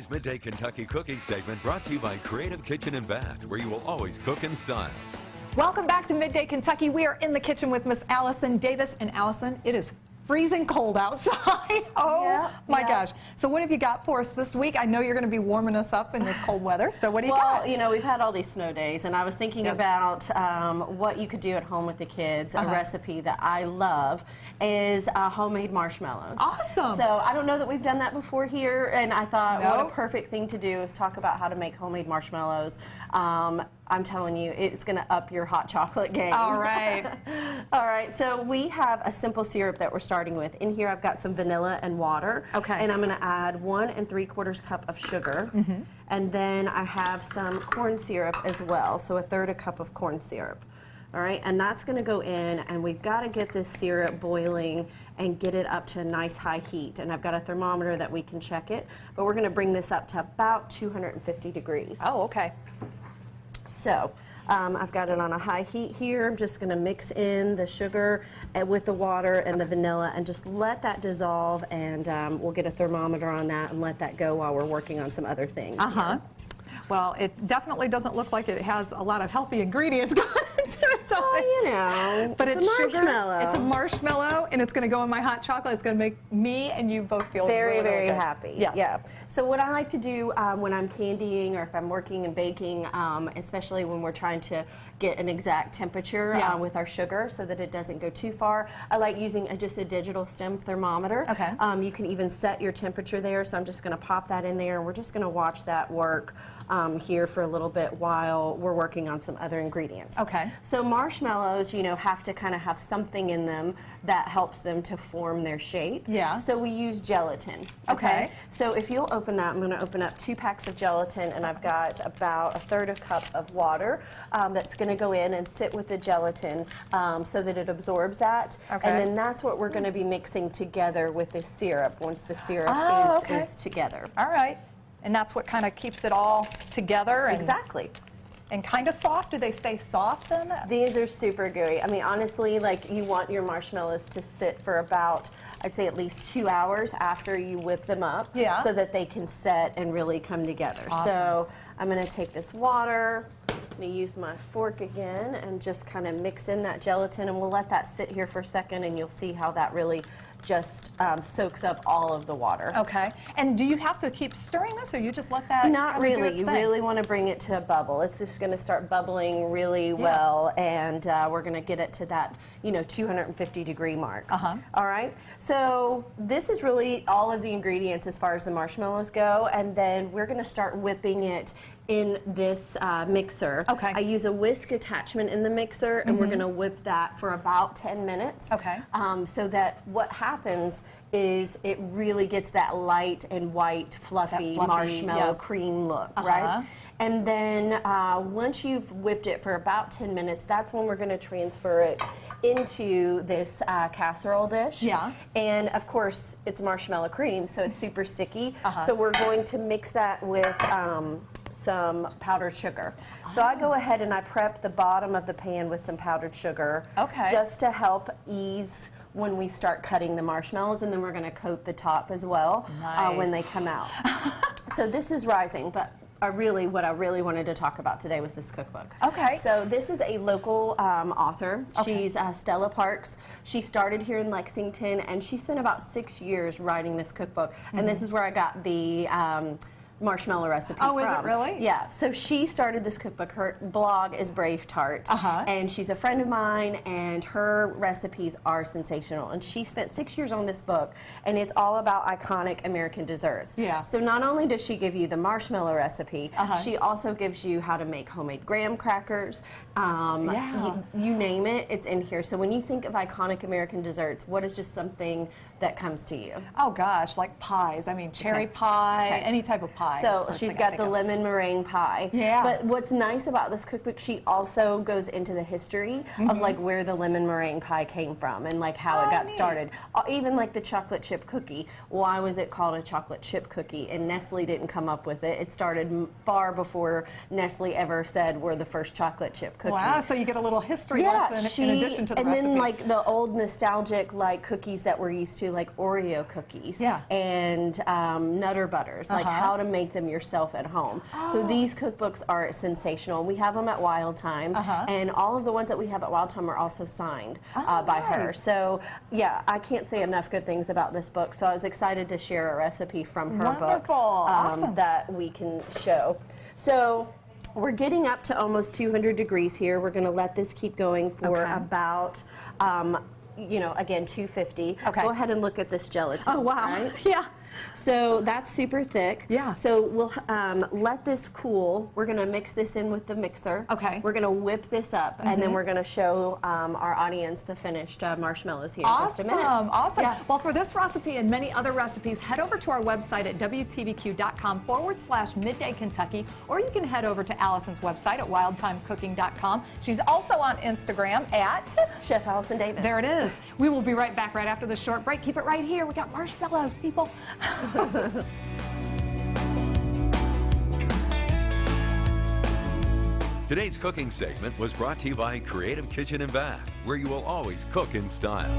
Today's Midday Kentucky Cooking segment brought to you by Creative Kitchen and Bath, where you will always cook in style. Welcome back to Midday Kentucky. We are in the kitchen with Miss Allison Davis. And Allison, it is freezing cold outside. Oh my gosh. So what have you got for us this week? I know you're going to be warming us up in this cold weather. So what do you got? Well, you know, we've had all these snow days, and I was thinking about what you could do at home with the kids. A recipe that I love is homemade marshmallows. Awesome. So I don't know that we've done that before here, and I thought what a perfect thing to do is talk about how to make homemade marshmallows. I'm telling you, it's going to up your hot chocolate game. All right. All right, so we have a simple syrup that we're starting with. In here I've got some vanilla and water. Okay. And I'm going to add 1 3/4 cup of sugar. And then I have some corn syrup as well, so 1/3 cup of corn syrup. All right, and that's going to go in, and we've got to get this syrup boiling and get it up to a nice high heat. And I've got a thermometer that we can check it, but we're going to bring this up to about 250 degrees. Oh, okay. So I've got it on a high heat here. I'm just going to mix in the sugar with the water and the vanilla and just let that dissolve, and we'll get a thermometer on that and let that go while we're working on some other things. Well, it definitely doesn't look like it has a lot of healthy ingredients going into it, does it? You know, but it's marshmallow. Sugar, it's a marshmallow, and it's going to go in my hot chocolate. It's going to make me and you both feel very, really, very really good. happy. Yes. Yeah. So what I like to do when I'm candying or if I'm working and baking, especially when we're trying to get an exact temperature with our sugar so that it doesn't go too far, I like using just a digital stem thermometer. Okay. You can even set your temperature there, so I'm just going to pop that in there, and we're just going to watch that work here for a little bit while we're working on some other ingredients. Okay. So marshmallows, you know, have to kind of have something in them that helps them to form their shape. Yeah. So we use gelatin. Okay. So if you'll open that, I'm going to open up 2 packs of gelatin, and I've got about 1/3 cup of water that's going to go in and sit with the gelatin so that it absorbs that. Okay. And then that's what we're going to be mixing together with this syrup once the syrup is together. All right. And that's what kind of keeps it all together. And, Exactly. And kind of soft. Do they say soft then? These are super gooey. I mean, honestly, like, you want your marshmallows to sit for about, I'd say at least 2 hours after you whip them up, so that they can set and really come together. Awesome. So I'm going to take this water, I'm going to use my fork again and just kind of mix in that gelatin, and we'll let that sit here for a second, and you'll see how that really just soaks up all of the water. Okay. And do you have to keep stirring this, or you just let that Not kind of do really. its You thing? really want to bring it to a bubble. It's just going to start bubbling really well, and we're going to get it to that, you know, 250 degree mark. All right. So this is really all of the ingredients as far as the marshmallows go, and then we're going to start whipping it in this mixer. Okay. I use a whisk attachment in the mixer, and we're going to whip that for about 10 minutes. Okay. So that what happens is it really gets that light and white, fluffy marshmallow cream look, right? And then once you've whipped it for about 10 minutes, that's when we're going to transfer it into this casserole dish. Yeah. And of course, it's marshmallow cream, so it's super sticky. So we're going to mix that with some powdered sugar. So I go ahead and I prep the bottom of the pan with some powdered sugar, just to help ease when we start cutting the marshmallows, and then we're going to coat the top as well when they come out. So this is rising, but what I really wanted to talk about today was this cookbook. Okay. So this is a local author. She's Stella Parks. She started here in Lexington, and she spent about 6 years writing this cookbook. And this is where I got the marshmallow recipe from. Oh, is it really? Yeah. So she started this cookbook. Her blog is Brave Tart, and she's a friend of mine, and her recipes are sensational. And she spent 6 years on this book, and it's all about iconic American desserts. Yeah. So not only does she give you the marshmallow recipe, she also gives you how to make homemade graham crackers. You name it, it's in here. So when you think of iconic American desserts, what is just something that comes to you? Oh gosh, like pies. I mean, cherry pie, any type of pie. So she's got the lemon meringue pie. Yeah. But what's nice about this cookbook, she also goes into the history of like where the lemon meringue pie came from and like how it got started. Even like the chocolate chip cookie. Why was it called a chocolate chip cookie? And Nestle didn't come up with it. It started far before Nestle ever said we're the first chocolate chip cookie. Wow, so you get a little history lesson in addition to the recipe. And then like the old nostalgic like cookies that we're used to, like Oreo cookies and Nutter Butters, like how to make make them yourself at home. So these cookbooks are sensational. We have them at Wild Thyme, and all of the ones that we have at Wild Thyme are also signed by her. So yeah, I can't say enough good things about this book. So I was excited to share a recipe from her book that we can show. So we're getting up to almost 200 degrees here. We're going to let this keep going for about, you know, again, 250. Go ahead and look at this gelatin. Oh, wow. Right? Yeah. So that's super thick. Yeah. So we'll let this cool. We're going to mix this in with the mixer. Okay. We're going to whip this up, and then we're going to show our audience the finished marshmallows here in just a minute. Awesome. Yeah. Well, for this recipe and many other recipes, head over to our website at WTVQ.com/Midday Kentucky, or you can head over to Allison's website at wildtimecooking.com. She's also on Instagram at Chef Allison Davis. There it is. We will be right back right after this short break. Keep it right here. We got marshmallows, people. Today's cooking segment was brought to you by Creative Kitchen and Bath, where you will always cook in style.